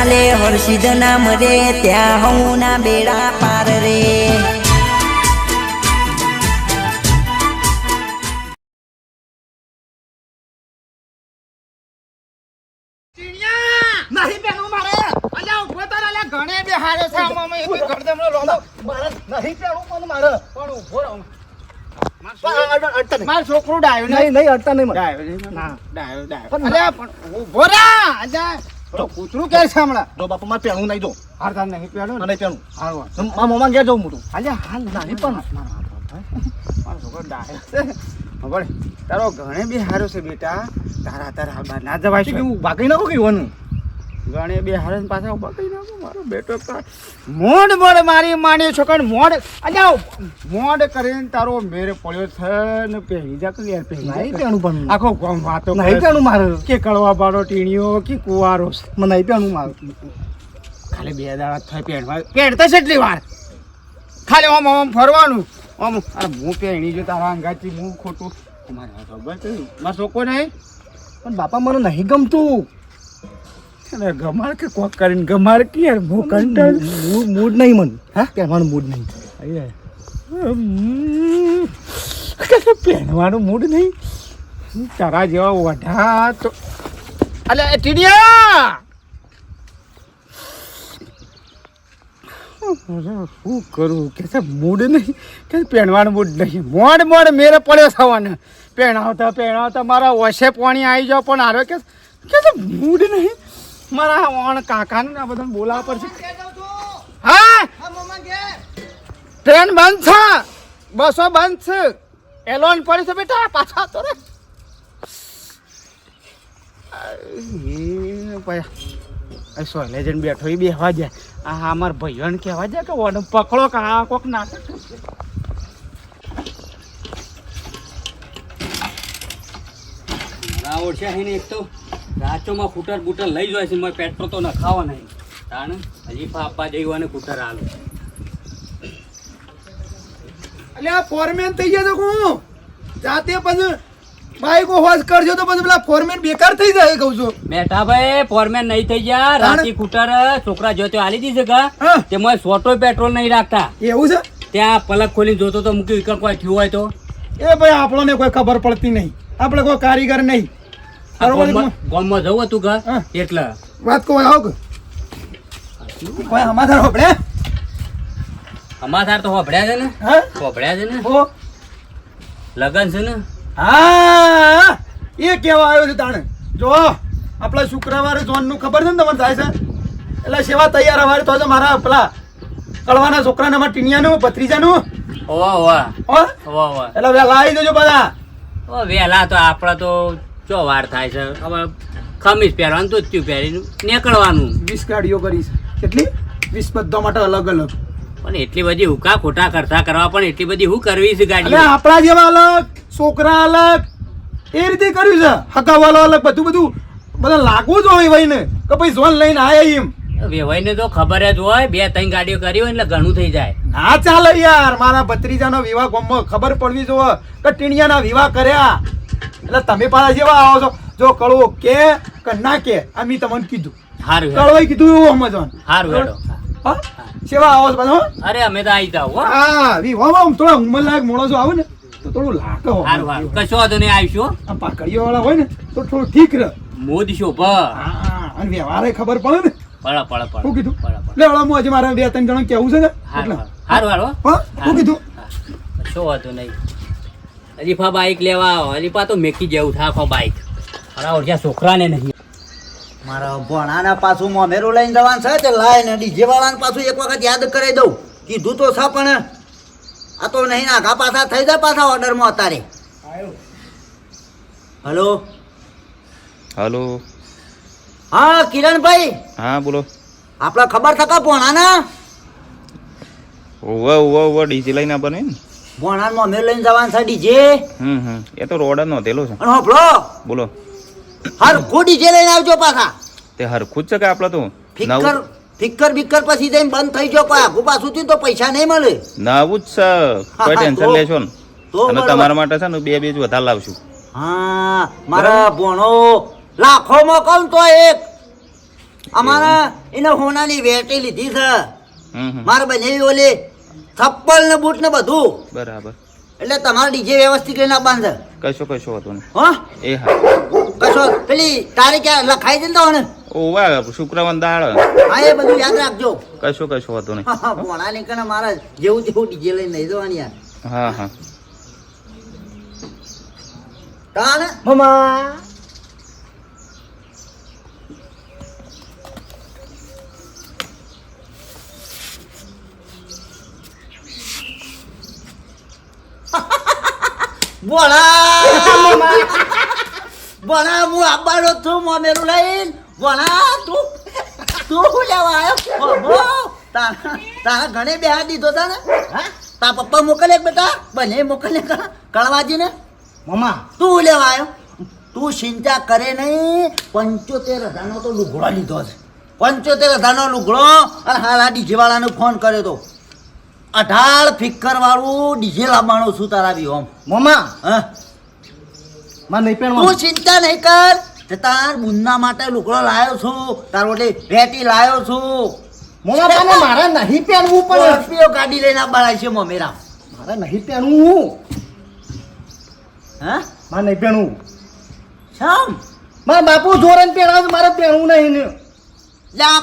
ચાલે હર્ષિદ નામ રે ત્યાં હું ના બેડા પાર રે નહીં પેલું મારે અલ્યા ઉભો તાર અલ્યા ઘણે બે હારે છે આમાં એક ગરદમનો લોંદો મારે નહીં પેલું પણ મારે પણ ઉભો રહો માર છોકરો ડાયો નહીં અડતા નહીં ડાયો ના ડાયો અલ્યા પણ ઉભો રા અલ્યા તો કૂતરું કે છે હમણાં જો બાપા મારે પેલું નહીં જો હાર તાર નહીં પેલું નહીં પેલું હાર મારા મોમાં ગયા જવું મોટું અલ્યા હાલ નહીં પણ મારો છોકરો ડાયો છે ખબર તારો ઘણે બે હારો છે બેટા તારા બહાર ના જવાય છે બાકી નાખો કહેવાનું ગણે બે હારે પાછા બાકી નાખો મારો બેટો મોડ મારી માની છોકરા મોડ અજાવ મોડ કરીને તારો મેરે પડ્યો છે ને પહેરી જા કે યાર પહેરી પેણું પણ આખો ગામ વાતો નહીં પેણું મારે કે કડવા બાડો ટીણીઓ કે કુવારો મને નહીં પેણું મારે ખાલી બે દાડા થાય પહેરવા પહેરતા છે એટલી વાર ખાલી આમ ફરવાનું આમ અરે હું પહેણી જો તારા અંગાથી હું ખોટું મારે ખબર છે મારો છોકરો નહીં પણ બાપા મને નહીં ગમતું ગમાર કે કોક કરીને ગમાર કે યાર હું કંટાળ મૂડ નહીં મને હા પહેરવાનું મૂડ નહીં પહેરવાનું મૂડ નહીં તારા જેવા વઢા તો અલે ટીડિયા શું કરું કે મૂડ નહીં કે પહેરવાનું મૂડ નહીં મોડ મેરે પડ્યો થવાને પહેણાવતા મારા વસે પાણી આવી જાવ પણ હારો કે મૂડ નહીં મારા ઓણ કાકાને આ બધાને બોલાવવા પડશે હા ટ્રેન બંધ છે બસો બંધ છે એલોન પડી છે બેટા પાછા તો રે સોલે જણ બેઠો એ બેહવા જાય આ અમારા ભાઈઓને કહેવા જાય કે ઓને પકડો કે આ કોક નાટક ઓળશે ને એક તો રાચોમાં ફૂટર બૂટર લઈ જાય છે મારે પેટ્રોલ તો ન ખાવા નહીં તાણ હજી પાપા જઈ અને ફૂટર આલો અલ્યા ફોરમેન થઈ ગયા તો હું જાતે પછી બાઈકો હોશ કરજો તો પછી પેલા ફોરમેન બેકાર થઈ જાય કહું છું બેઠા ભાઈ ફોરમેન નહીં થઈ ગયા રાતી ફૂટર છોકરા જોતો આલી દીધે કા તેમાં સોટો પેટ્રોલ નહીં રાખતા એવું છે ત્યાં પલક ખોલીને જોતો તો મૂક્યું વિકલ કોઈ થયું હોય તો એ ભાઈ આપણને કોઈ ખબર પડતી નહીં આપણે કોઈ કારીગર નહીં ગામમાં જવું હતું ઘર એટલે વાત કહો આવો કે કોઈ હમાધાર હોબળે હમાધાર તો હોભળ્યા છે ને હોભળ્યા છે ને લગન છે ને હા એ કેવા આવ્યો છે તાણે જો આપણા શુક્રવારે જોનનું ખબર છે ને તમને થાય છે એટલે સેવા તૈયાર અમારે તો મારા પેલા કળવાના છોકરાના અમારા ટીનિયાનું ભત્રીજાનું એટલે વહેલા આવી જજો બધા વહેલા તો આપડે તો ચો વાર થાય છે હવે ખમીસ પહેરવાનું તો જ પહેરીને નીકળવાનું 20 ગાડીઓ કરી છે કેટલી 20 બધા માટે અલગ અલગ પણ એટલી બધી હુકા ખોટા કરતા કરવા પણ એટલી બધી હું કરવી છે ગાડી આપણા જેવા અલગ છોકરા અલગ એ રીતે કર્યું છે હકાવાલો અલગ બધું બધા લાગવું જ હોય ભાઈ ને કે ભાઈ ઝોન લઈને આયા એમ વેવાઈ ને તો ખબર જ હોય 2-3 ગાડીઓ કરી હોય એટલે ઘણું થઈ જાય ના ચાલે યાર મારા ભત્રીજાનો વિવાહ ગામમાં ખબર પડવી જોઈએ કે ટીણિયાના વિવાહ કર્યા એટલે તમે પાછા જેવા આવો છો જો કળવો કે ના કે અમે તમને કીધું સારું કળવાઈ કીધું એવું સમજવાનું સારું હેડો હા સેવા આવો છો બધા અરે અમે તો આવી જાવ હા વિવાહમાં થોડા ઉંમર લાયક માણસો આવે ને તો થોડું લાગે સારું સારું કશો વાંધો નહીં આવીશું આ પાકડીઓ વાળા હોય ને તો થોડું ઠીક રહે મોદ શોભા હા અને વ્યવહારે ખબર પડે ને પડે શું કીધું લે હળો હું હજી મારે 2-3 જણા કેવું છે ને સારું સારું હા શું કીધું કશો વાંધો નહીં હરીફા બાઈક લેવા આવો હરીફા તો મેકી જેવું થાકો બાઈક મારા ઓરજા છોકરાને નહીં મારા ભણાના પાછું મોમેરું લઈને જવાનું છે તે લાઈને ડીજે વાળાને પાછું એક વખત યાદ કરાવી દઉં કીધું તો છે પણ આ તો નહીં નાખા પાછા થઈ જાય પાછા ઓર્ડરમાં અત્યારે હલો હા કિરણભાઈ હા બોલો આપણે ખબર થકા ભણાના ઓવા ડીજે લઈને બને ને ભણાન મોમેર લઈને જવાનું છે ડીજે એ તો રોડ નોંધેલો છે અને હોપલો બોલો હરખું ડીજે લઈને આવજો પાછા તે હરખું જ છે કે આપણે તો ફિક્કર બિક્કર પછી જઈને બંધ થઈ ગયો કોઈ આગુ પાછું તો પૈસા નહીં મળે નવું જ છે કોઈ ટેન્શન લેશો ને અને તમારા માટે છે ને 2 બેજ વધારે લાવશું હા મારા ભણો લાખોમાં કહું તો એક અમારા એને હોનાની વેટી લીધી છે હમ હમ. મારે બને ઓલી થપ્પલ ને બૂટ ને બધું બરાબર. એટલે તમારે ડીજે વ્યવસ્થિત કરીને આપવાનું છે કશો વાંધો નહીં. હા એ હા. કશો પેલી તારીખ લખાઈ દેતા ને ઓવા શુક્રવાર દાળ. હા એ બધું યાદ રાખજો કશો વાંધો નહીં. ભોણા નીકળે મારા જેવું તેવું ડીજે લઈને નહીં જવાની યાર હા હા. તાને મમ્મા ભોણા ભોણા હું આવવાનો છું મોમેરું લઈને ભોણા તું શું લેવા આવ્યો તારા ઘણે બેહા દીધો તા ને હા તા પપ્પા મોકલે બેટા બને મોકલે કળવાજીને મમ્મા તું લેવા આવ્યો તું ચિંતા કરે નહીં 75,000 તો લુગડો લીધો છે 75,000 લુગડો અને હાલ આ ડીજે વાળાને ફોન કર્યો તો 18 ફિક્કર વાળું ડીજે લાવવાનો છું તારા બી ઓમ મમ્મા હા માં નહીં તું પહેરવાનું ચિંતા નહીં કર તે તાર બુનના માટે લુગડો લાવ્યો છું તાર માટે વેટી લાવ્યો છું મમ્મા પણ મારે નહીં પહેરવું પણ સ્કોર્પિયો ગાડી લઈને આવવાના છે મમેરા મારે નહીં પહેરવું હા મારે નહીં પહેરવું શામ મારા બાપુ જોરન પહેરાવે છે, મારે પહેરવું નહીં ને જા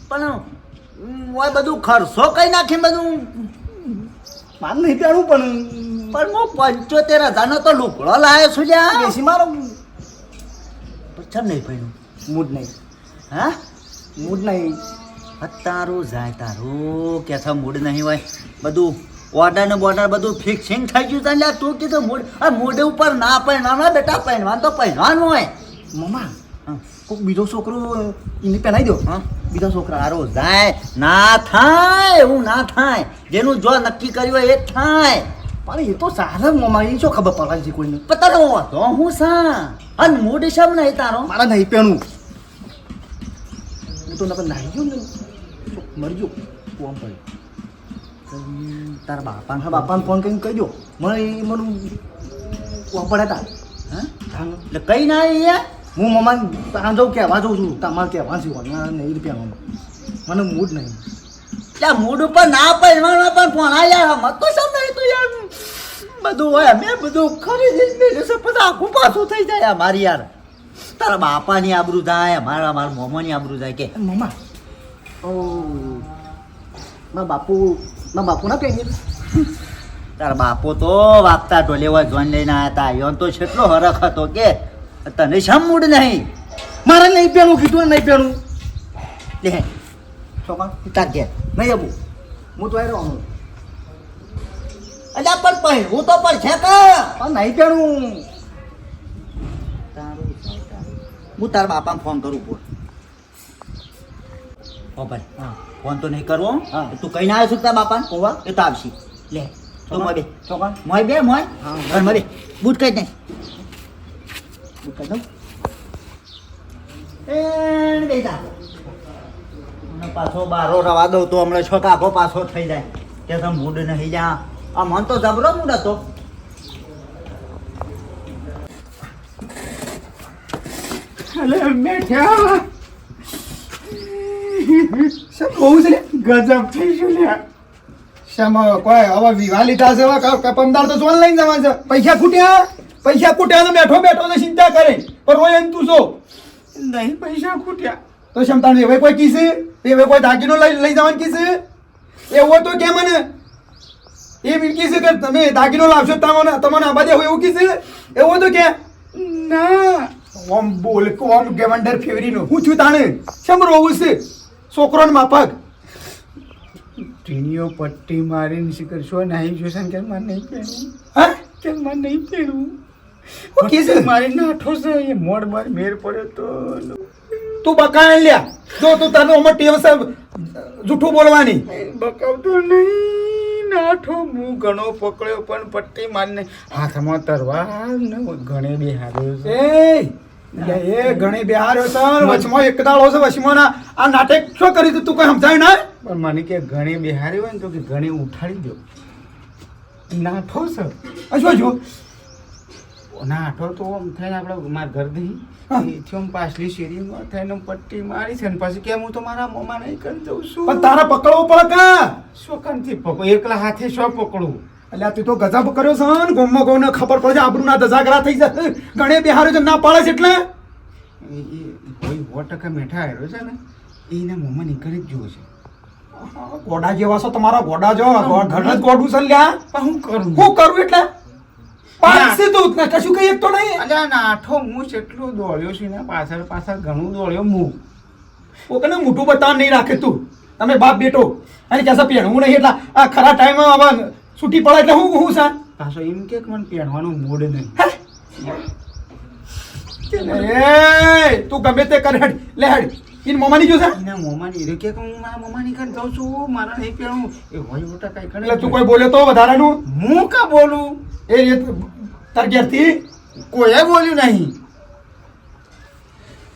પણ ઓય બધું ખર્ચો કઈ નાખી બધું મારે નહીં પહેરવું પણ પણ હું 75,000 નો તો લુગડો લાવ્યો છું લ્યા બેસી મારો ચમ નહીં પડ્યું મૂડ નહીં હા મૂડ નહીં તારું જાય તારું કે છે મૂડ નહીં હોય બધું ઓર્ડર ને બોર્ડર બધું ફિક્સિંગ થઈ ગયું તને લ્યા તું કીધું મૂડ આ મૂડ ઉપર ના પહેરવાનું બેટા પહેરવાનું તો પહેરવાનું હોય મમ્મા હા. કોઈક બીજો છોકરો એને પહેરાવી દો હા બીજા છોકરા તારું જાય ના થાય એવું ના થાય જેનું જો નક્કી કર્યું હોય એ જ થાય પણ એ તો સારા મમ્મા એ શું ખબર પડે છે કોઈને પતા તો હું સા અને મૂડ શમ નહીં તારો મારે નહીં પહેરવું હું તો નકર નાહી ગયો ને તો મરી ગયો કોમ પડ્યો તારા બાપા હા બાપાને ફોન કરીને કહી દો મને મને કોમ પડ્યા હતા હા હા એટલે કઈ ના અહીંયા હું મમ્માને ત્યાં જાઉં કહેવા જાઉં છું તમારે કહેવા છે નહીં રૂપિયા મને મૂડ નહીં ત્યાં મૂડ ઉપર ના પહેરવાનું પણ ભણા યાર મત તો સમ નહીં તું યાર બધું હોય મેં બધું ખરીદી મેં પછી આખું પાછું થઈ જાય મારી યાર તારા બાપાની આબરૂ જાય મારા મોમાની આબરૂ જાય કે મમ્મા ઓ મારા બાપુ ના પહેરીએ તારા બાપો તો વાગતા ઢોલેવા જોઈને લઈને આવ્યા હતા યોન તો કેટલો હરખ હતો કે તને શમ મૂડ નહીં મારે નહીં પહેરવું કીધું ને નહીં પહેરવું લે છોકરા તાર ઘેર નહીં આવું હું તો આવ્યો હું અલ્યા પણ પહેરવું તો પણ છે કે પણ નહીં પહેરવું હું તારા બાપાને ફોન કરું બોલ ઓ ભાઈ હા ફોન તો નહીં કરવો હા. તું કઈ ના આવ્યો છું તારા બાપાને ઓવા એ તો આવશે લે તું મોય બે છોકરા મોય બે મોય હા. ઘર મોય બે બૂટ કઈ નહીં હું કહી દઉં એ બેટા મને પાછો બારો રવા દઉં તો હમણાં છોકરા આખો પાછો થઈ જાય કે તમે મૂડ નહીં જા આ મન તો જબરો મૂડ હતો અલે બેઠા સબ બહુ છે ગજબ થઈ ગયું લ્યા શમ કોઈ હવે વિવાહ લીધા છે હવે કપમદાર તો જોન લઈને જવા છે પૈસા ખૂટ્યા તો બેઠો તો ચિંતા કરે પણ રોય એમ તું છો નહીં પૈસા ખૂટ્યા તો શમ તાણે હવે કોઈ કીસે હવે કોઈ દાગીનો લઈ જવાનું કીસે એવો તો કે મને એ કીસે કે તમે દાગીનો લાવશો તમને આબાદે હોય એવું કીસે એવો તો કે ના ઓમ બોલ ઓમ ગવંડર ફેવરીનો હું છું તાણે શમ રોવું છે છોકરોને માફક ટીણીઓ પટ્ટી મારીને શિખર શો નહીં જોશે કે મને નહીં પહેરવું હા કે મને નહીં પહેરવું હું કીધું? પટ્ટી મારીને નાઠો છે એ મોડ બાર મેર પડ્યો તો તું બકાણ લ્યા જો તું તને ઓમાં ટેવ છે જૂઠું બોલવાની બકાવતો નહીં નાઠો હું ઘણો પકડ્યો પણ પટ્ટી મારીને હાથમાં તરવાર ને ઘણે બી હાર્યો છે એ ઘણી બિહાર્યો સર વચમાં એક દાડો છે વચમાં આ નાટક શું કરી તું કોઈ સમજાય ના પણ મને કે ઘણે બિહારી હોય ને તો કે ઘણે ઉઠાડી દો નાઠો છે આ શું જો નાઠો તો આમ થઈને આપણે મારા ઘર દઈ એથી આમ પાછલી શેરીમાં થઈને આમ પટ્ટી મારી છે ને પછી કેમ હું તો મારા મોમાં નહીં કરી દઉં છું પણ તારે પકડવું પડે કા શોકનથી પકડું એકલા હાથે શું પકડું એટલે તું તો ગજબ કર્યો છે ને ગોમમાં કોઈને ખબર પડે આબરૂ ના ધજાગરા થઈ જશે ગણે બિહારો છે ના પાડે છે એટલે એ કોઈ 100% મેઠા આવ્યો છે ને એના મોમાં નીકળી જ જુઓ છે ગોડા જેવા છો તમારા ગોડા જો ઘર જ ગોડું છે લ્યા પણ હું કરું હું કરું એટલે પાડશે તું ને કશું કઈ એક તો નહીં અલ્યા નાઠો હું કેટલો દોડ્યો છું ને પાછળ પાછળ ઘણું દોડ્યો હું ઓ કને મોટું બતાવ નહીં રાખે તું તમે બાપ બેટો અને કેસે પહેણવું નહીં એટલે આ ખરા ટાઈમ હવે છૂટી પડે એટલે હું સા પાછો એમ કે મને પહેરવાનું મૂડ નહીં એ તું ગમે તે કર હેડ લે હેડ ઇન મોમાની જો છે એના મોમાની એ કે હું મારા મોમાની કાન જાઉં છું મારા નહીં પહેરવું એ હોય મોટા કઈ કરે એટલે તું કોઈ બોલ્યો તો વધારાનું હું કા બોલું એ રીત તાર ઘેરથી કોઈએ બોલ્યું નહીં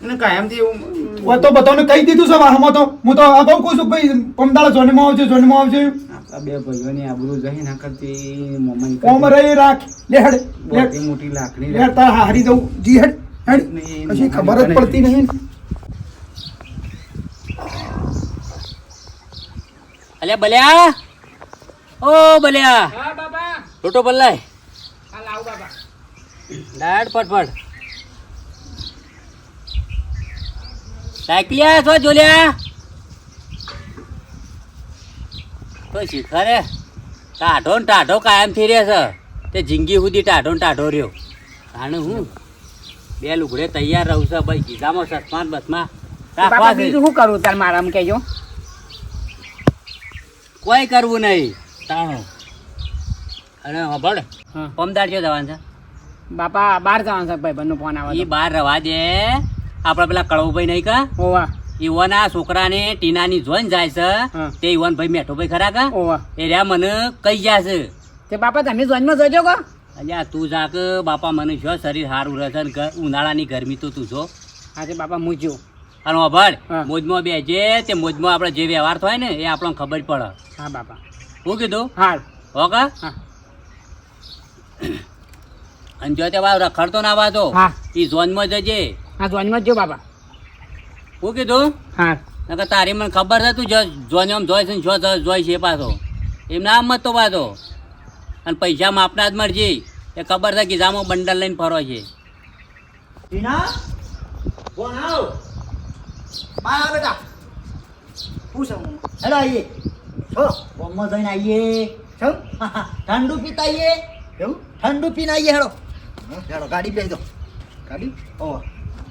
એને કાયમથી એવું હોય તો બધાને કહી દીધું છે વાહમાં તો હું તો અગાઉ કહું છું ભાઈ પમદાળા જોનમાં આવજો આપણા બે ભાઈઓની આબરૂ જઈ ના કરતી મોમાની કોમ રહી રાખ લે હેડ મોટી મોટી લાકડી લે તાર હારી જવું જી હેડ હેડ પછી ખબર જ પડતી નહીં અલ્યા બલ્યા ઓ બલ્યા હા બાબા લોટો બલ્લાય હા લાવ બાબા દાડ ફટફટ સાયકલિયા છો જોલ્યા તો શીખરે ટાઢો ને ટાઢો કાયમ થઈ રહે છે તે જિંદગી સુધી ટાઢો ને ટાઢો રહ્યો જાણે હું બે લુગડે તૈયાર રહું છે ભાઈ ગીધામાં સસમાન બસમાં રાખવા છે. બીજું શું કરું તાર મારામાં કહેજો કોઈ કરવું નહીં તાણો અને હબળ હા. પમદાર જો જવાનું છે બાપા બહાર જવાનું છે ભાઈ બંને ફોન આવે એ બહાર રવા દે આપડે પેલા કળવભાઈ નહીં કા ઓવા ઈવોના છોકરાને ટીનાની જોઈને જાય છે હા. તે ઈવન ભાઈ મેઠો ભાઈ ખરા કા ઓવા એ રહ્યા મને કહી ગયા છે તે બાપા તમે જોઈનમાં જોજો કો અલ્યા તું જા કે બાપા મને જો શરીર સારું રહે છે ને ઉનાળાની ગરમી તો તું જો આજે બાપા મૂજો અને અભળ હા. મોજમાં બેજે તે મોજમાં આપણે જે વ્યવહાર થાય ને એ આપણને ખબર પડે હા બાપા હું કીધું હાલ હો કા હા. અને જો તે વાર રખડતો ના વાતો હા. એ ઝોનમાં જજે હા જોઈનમાં જ જો બાપા હું કીધું હા નકર તારી મને ખબર છે તું જોઈને આમ જોઈ છે ને જો જોઈ છે પાછો એમ ના મત તો પાછો અને પૈસા માપના જ મળજે એ ખબર છે ગીધામાં બંડલ લઈને ફરો છે ટીના કોણ આવ બહાર આવ બેટા હું છે હેલો આઈએ છો બોમ્બો જઈને આઈએ ચમ ઠંડુ પીતા આઈએ એવું ઠંડુ પીને આઈએ હેડો હેડો ગાડી બેસી દો ગાડી ઓ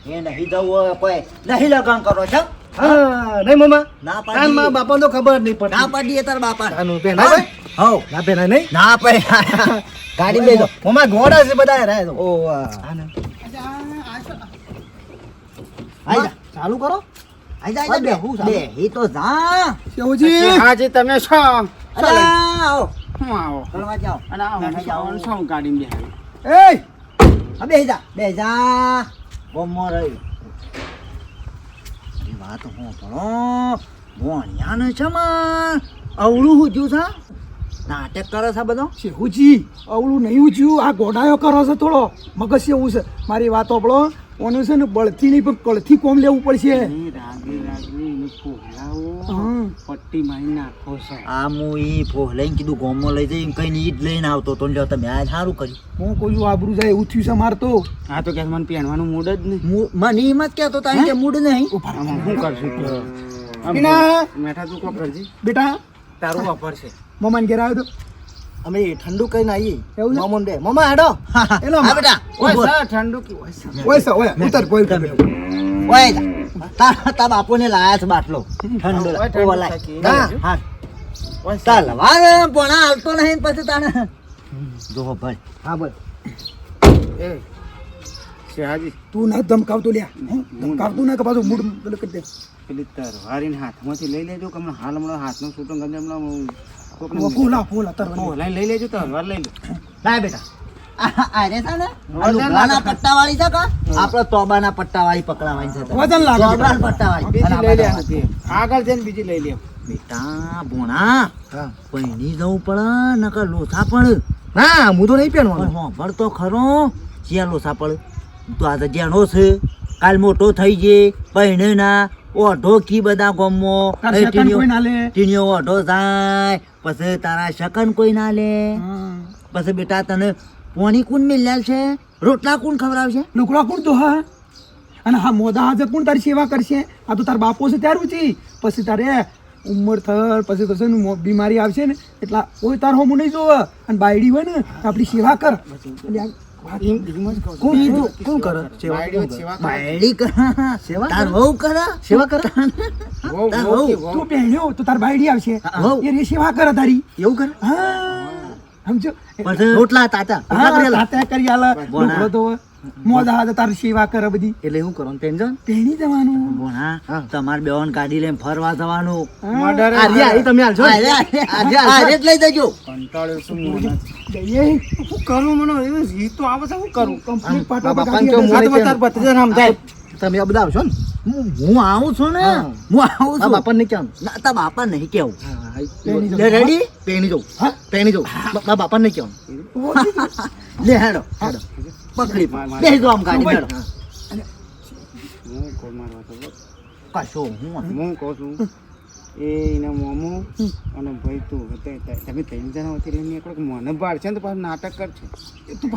એ નહીં જવું હોય કોઈ નહીં લગન કરો છો હા નહીં મમ્મા ના કાન પાડી માં બાપા તો ખબર નહીં પડતી ના પાડીએ તાર બાપા આનું પહેલા ભાઈ હવ ના પહેલા નહીં ના પાડી ગાડી બેસી દો મમ્મા ગોડા છે બધા રહે તો ઓ આઈ જા ચાલુ કરો આઈ જા આઈ જા બે હી તો જા શેવજી હાજી તમે શું અલા આવો હું આવો કરવા જાઓ અને આવો જવાનું શું ગાડીમાં બેહાડી એ હા બે જા બોમ્બો રહી અરે વાત હું ભણો ભણ્યાને છે માં અવળું હુજ્યું છે નાટક કરે છે બધો શેવજી અવળું નહીં ઉજ્યું આ ગોડાયો કરો છે થોડો મગજ એવું છે મારી વાત આપણો ઓનું છે ને બળથી નહીં પણ કળથી કોમ લેવું પડશે રાગે એને ફોલાવો હા. પટ્ટી મારી નાખો છે આ હું ઈ ફોહ લઈને કીધું ગોમમાં લઈ જઈ કઈ ઈદ લઈને આવતો તો લ્યો તમે આ સારું કર્યું હું કોઈ આબરૂ જાય એવું થયું છે મારતો આ તો કે મને પહેરવાનું મૂડ જ નહીં મને એમ જ કહેતો તારી કે મૂડ નહીં આમાં શું કરશું ટીના. મેઠા તું કો કરજી બેટા તારું વાપર છે મમ્માને ઘેર આવ્યો તો અમે ઠંડુ કરીને આવીએ એવું છે? મામુન બે મમ્મા હેડો એલો હા બેટા ઓય ઉભો. સર ઠંડુ કે ઓય સર ઓય સા ઓય ઉતર કોઈ ઓય જા તા બાપુને લાયા છે બાટલો ઠંડુ ઓય ઠંડુ ઓ લાય થાકી. હા હા ચાલ વારે ભણા હાલતો નહીં પછી તાને જો ભાઈ હા બોલ એ શેહાજી તું ના ધમકાવતો લ્યા ધમકાવતું ના કે પાછું મૂડ પેલું કરી દે પેલી તરવારીને હાથમાંથી લઈ લેજો કે હમણાં હાલ હમણાં હાથનો છૂટો ગમે હમણાં કોકને ફૂલા તરવાની ફોલાઈને લઈ લેજો તરવાર લઈ લો લાય બેટા અરે છે ને આ લુગડાના પટ્ટાવાળી છે કા આપણે તોબાના પટ્ટાવાળી પકડાવાની છે વજન લાગે તોબાના પટ્ટાવાળી બીજી લઈ લે હતી આગળ જઈને બીજી લઈ લે બેટા ભોણા પૈણી જવું પડે નકર લોથા પડે ના હું તો નહીં પણ પહેરવાનો હોભળ તો ખરો જ્યાં લોસા પડે તો આજે જેનો છે કાલ મોટો થઈ જે પહેણે ના ઓઢો કી બધા ગમો ટીણીઓ ઓઢો થાય પછી તારા શકન કોઈ ના લે પછી બેટા તને પોણી કોણ મિલ્યા છે રોટલા કોણ ખવડાવશે લુકડા કોણ તો હા અને હા મોદા હાજર કોણ તારી સેવા કરશે આ તો તાર બાપો છે ત્યાર ઊંચી પછી તારે ઉંમર થર પછી કશે ને બીમારી આવશે ને એટલા કોઈ તાર હોમું નહીં જોવે અને બાયડી હોય ને તો આપણી સેવા કર કોણ કરે બાયડી કરે તાર વહુ કરે સેવા કરે તું પહેણ્યો તો તાર બાયડી આવશે એ સેવા કરે તારી એવું કરે હા સમજો રોટલા તાતા તાતા કરી આલે ઢોકળો તો મોદા હાજર તારી સેવા કરે બધી એટલે શું કરવાનું પહેણી જવાનું ભોણા તમારે બેવાન ગાડી લઈને ફરવા જવાનું આજે આવી તમે આવજો આજે જ લઈ જજો કંટાળ્યો છું હું જઈએ શું કરું મને એવું ગીત તો આવે છે શું કરું કંપની તમે આ બધા આવશો ને હું આવું છું ને હું આવું છું બાપા ને કેવું ના તા બાપા નહીં કેવું રેડી પહેણી જવું હા પહેણી જવું બાપા ને કેવું લે હેડો હેડો પકડી બેસી દો આમ ગાડી હેડો હું કોલ મારવા તો કશો હું હું કહું છું એના મોમો અને ભાઈ તું તમે 3 જણા વચ્ચે રહીને નીકળો કે મને બાળ છે ને તો પાછું નાટક કરશે તું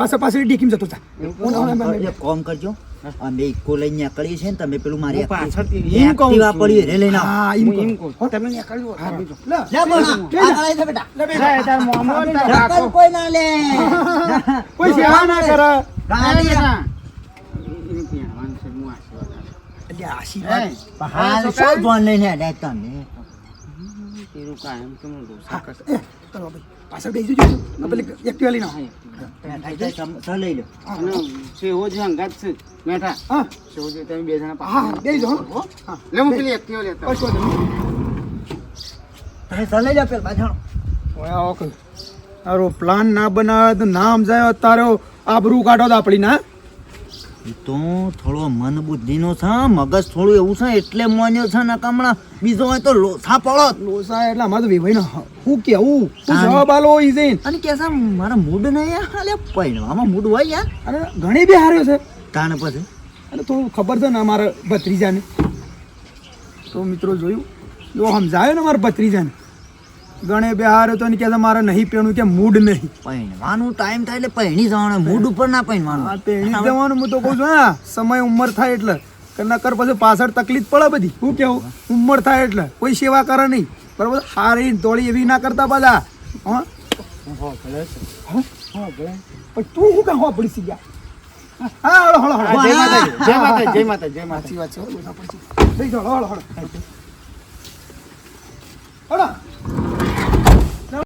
પાછળ ડીકીમ જતો જા એક કામ કરજો અમે ઇકો લઈને નીકળીએ છે ને તમે પેલું મારી પાછળથી એમ કહું એક્ટિવા પડી રે લઈને આવો. હા હું એમ એમ કહું કહું તમે નીકળજો લે બોલ આગળ આવી જા બેટા તાર મોમો ને તાર ઢાંકણ કાકો. કોઈ ના લે કોઈ સેવા ના કરે ગાડી એને પીવાનું છે હું આશીર્વાદ આપું. એટલે આશીર્વાદ હાલ શું જોન લઈને હેડે તમે તેરું કાયમ તો મને રોષા કરશે. ચલો ભાઈ પાછળ બેસી જજો પેલી એક્ટિવા લઈને આવો. લઈ લો અને સેવો જે અંગાત છે મેઠા હા સેવો જે તમે 2 જણા હા પાછળ. બેસી જાઓ હા લે હું પેલી એક્ટિવા લેતા આવું. કશો નહીં તમે ચલે જાઓ પેલા બાજણ ઓય ઓકે તારો પ્લાન ના બનાવે તો નામ જાય તારો આબરૂ કાઢો તો આપણી ના તો થોડો મન બુદ્ધિનો છે મગજ થોડું એવું છે એટલે મોન્યો છે ને કમણા બીજો હોય તો લોસા પડો લોસા એટલે અમારે તો વિભાઈ ના હું કેવું તું જવાબ આલો ઈ જઈને અને કે છે મારા મૂડ નહીં હાલે પૈણવામાં મૂડ હોય યાર અને ઘણી બી હાર્યો છે તાને પછી અને તો ખબર છે ને અમારા ભત્રીજાને તો મિત્રો જોયું જો સમજાયો ને મારા ભત્રીજાને ગણે બે હાર્યો તો ને કે મારે નહીં પેણું કે મૂડ નહીં પૈણવાનું ટાઈમ થાય એટલે પૈણી જવાનું મૂડ ઉપર ના પૈણવાનું આ પેણી જવાનું હું તો કહું છું હા સમય ઉંમર થાય એટલે કે નકર પછી પાછળ તકલીફ પડે બધી શું કેવું ઉંમર થાય એટલે કોઈ સેવા કરે નહીં બરાબર હારી દોડી એવી ના કરતા બધા હા પણ તું શું કાં પડી સી ગયા હા હળો હળો હળો જય માતાજી જય માતાજી જય માતાજી જય માતાજી. સાચી વાત છે હળો હળો હળો